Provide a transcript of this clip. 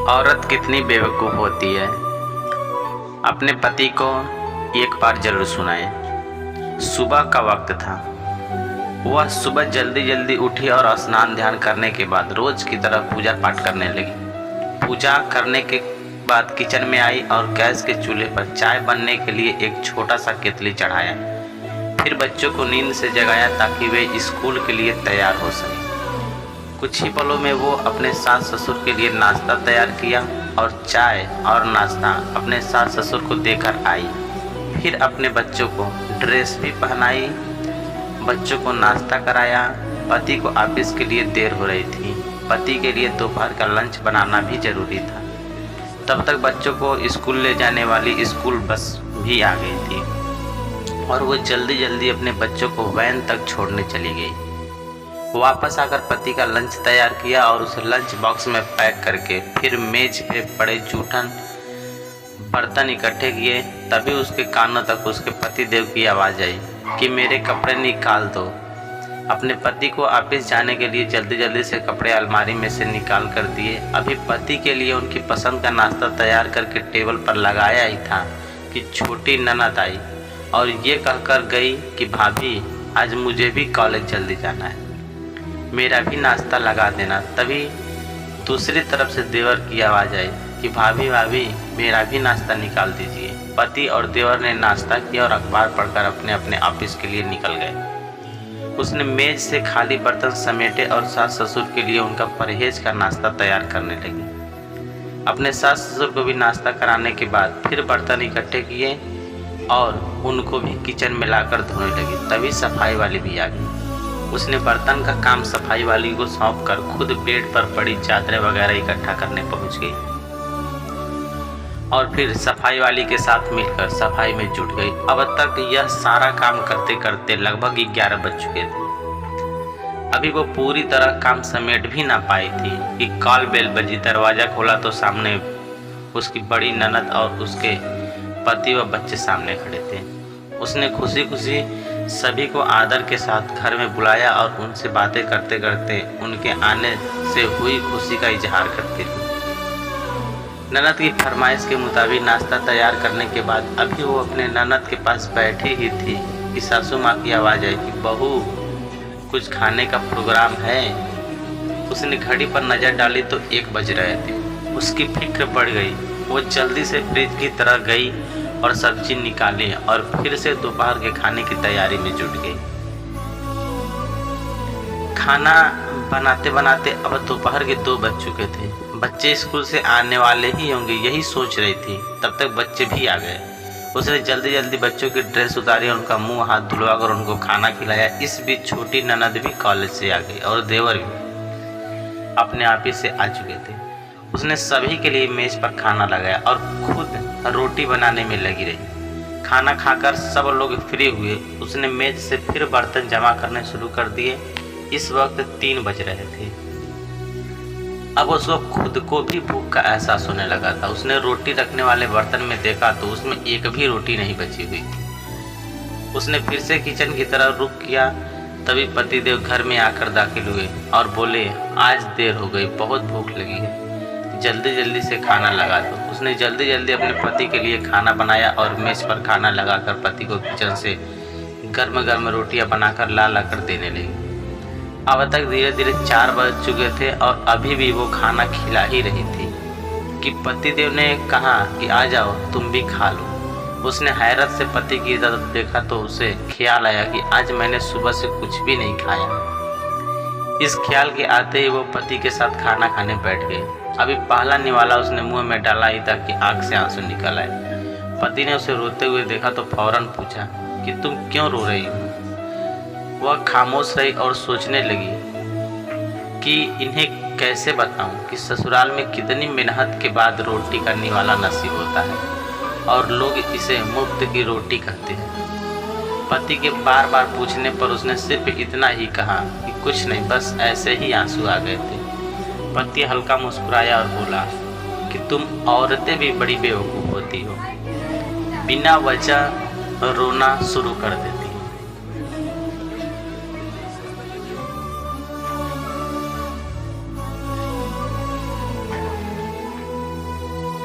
औरत कितनी बेवकूफ़ होती है। अपने पति को एक बार ज़रूर सुनाएं। सुबह का वक्त था। वह सुबह जल्दी जल्दी उठी और स्नान ध्यान करने के बाद रोज़ की तरह पूजा पाठ करने लगी। पूजा करने के बाद किचन में आई और गैस के चूल्हे पर चाय बनने के लिए एक छोटा सा केतली चढ़ाया। फिर बच्चों को नींद से जगाया ताकि वे स्कूल के लिए तैयार हो सकें। कुछ ही पलों में वो अपने सास ससुर के लिए नाश्ता तैयार किया और चाय और नाश्ता अपने सास ससुर को देकर आई। फिर अपने बच्चों को ड्रेस भी पहनाई, बच्चों को नाश्ता कराया। पति को ऑफिस के लिए देर हो रही थी। पति के लिए दोपहर का लंच बनाना भी ज़रूरी था। तब तक बच्चों को स्कूल ले जाने वाली स्कूल बस भी आ गई थी और वो जल्दी जल्दी अपने बच्चों को वैन तक छोड़ने चली गई। वापस आकर पति का लंच तैयार किया और उसे लंच बॉक्स में पैक करके फिर मेज पे पड़े जूठन बर्तन इकट्ठे किए। तभी उसके कानों तक उसके पति देव की आवाज़ आई कि मेरे कपड़े निकाल दो। अपने पति को ऑफिस जाने के लिए जल्दी जल्दी से कपड़े अलमारी में से निकाल कर दिए। अभी पति के लिए उनकी पसंद का नाश्ता तैयार करके टेबल पर लगाया ही था कि छोटी ननद आई और ये कहकर गई कि भाभी आज मुझे भी कॉलेज जल्दी जाना है, मेरा भी नाश्ता लगा देना। तभी दूसरी तरफ से देवर की आवाज़ आई कि भाभी भाभी मेरा भी नाश्ता निकाल दीजिए। पति और देवर ने नाश्ता किया और अखबार पढ़कर अपने अपने ऑफिस के लिए निकल गए। उसने मेज से खाली बर्तन समेटे और सास ससुर के लिए उनका परहेज का नाश्ता तैयार करने लगी। अपने सास ससुर को भी नाश्ता कराने के बाद फिर बर्तन इकट्ठे किए और उनको भी किचन में लाकर धोने लगी। तभी सफाई वाली भी आ गई। उसने बर्तन का काम सफाई वाली को सौंप कर खुद बेड पर पड़ी चादरें वगैरह इकट्ठा करने पहुंच गई और फिर सफाई वाली के साथ मिलकर सफाई में जुट गई। अब तक यह सारा काम करते करते लगभग 11 बज चुके थे। अभी वो पूरी तरह काम समेट भी ना पाई थी कि कॉल बेल बजी। दरवाज़ा खोला तो सामने उसकी बड़ी ननद और उसके पति व बच्चे सामने खड़े थे। उसने खुशी खुशी सभी को आदर के साथ घर में बुलाया और उनसे बातें करते करते उनके आने से हुई खुशी का इजहार करती रही। ननद की फरमाइश के मुताबिक नाश्ता तैयार करने के बाद अभी वो अपने ननद के पास बैठी ही थी कि सासू माँ की आवाज़ आई कि बहू कुछ खाने का प्रोग्राम है। उसने घड़ी पर नज़र डाली तो 1 बज रहे थे। उसकी फिक्र पड़ गई। वो जल्दी से फ्रिज की तरह गई और सब्जी निकाली और फिर से दोपहर के खाने की तैयारी में जुट गई। खाना बनाते बनाते अब दोपहर के 2 बज चुके थे। बच्चे स्कूल से आने वाले ही होंगे यही सोच रही थी। तब तक बच्चे भी आ गए। उसने जल्दी जल्दी बच्चों की ड्रेस उतारी, उनका मुंह हाथ धुलवा कर उनको खाना खिलाया। इस बीच छोटी ननद भी कॉलेज से आ गई और देवर भी अपने ऑफिस से आ चुके थे। उसने सभी के लिए मेज पर खाना लगाया और खुद रोटी बनाने में लगी रही। खाना खाकर सब लोग फ्री हुए। उसने मेज से फिर बर्तन जमा करने शुरू कर दिए। इस वक्त 3 बज रहे थे। अब उसको खुद को भी भूख का एहसास होने लगा था। उसने रोटी रखने वाले बर्तन में देखा तो उसमें एक भी रोटी नहीं बची हुई थी। उसने फिर से किचन की तरफ रुख किया। तभी पतिदेव घर में आकर दाखिल हुए और बोले आज देर हो गई, बहुत भूख लगी है, जल्दी जल्दी से खाना लगा दो। उसने जल्दी जल्दी अपने पति के लिए खाना बनाया और मेज पर खाना लगाकर पति को किचन से गर्म गर्म रोटियां बनाकर ला कर देने लगी। अब तक धीरे धीरे 4 बज चुके थे और अभी भी वो खाना खिला ही रही थी कि पतिदेव ने कहा कि आ जाओ तुम भी खा लो। उसने हैरत से पति की तरफ देखा तो उसे ख्याल आया कि आज मैंने सुबह से कुछ भी नहीं खाया। इस ख्याल के आते ही वो पति के साथ खाना खाने बैठ गए। अभी पहला निवाला उसने मुंह में डाला ही था कि आँख से आंसू निकल आए। पति ने उसे रोते हुए देखा तो फौरन पूछा कि तुम क्यों रो रही हो। वह खामोश रही और सोचने लगी कि इन्हें कैसे बताऊं कि ससुराल में कितनी मेहनत के बाद रोटी का निवाला नसीब होता है और लोग इसे मुफ्त की रोटी कहते हैं। पति के बार बार पूछने पर उसने सिर्फ इतना ही कहा कि कुछ नहीं, बस ऐसे ही आंसू आ गए थे। पति हल्का मुस्कुराया और बोला कि तुम औरतें भी बड़ी बेवकूफ़ होती हो, बिना वजह रोना शुरू कर देती।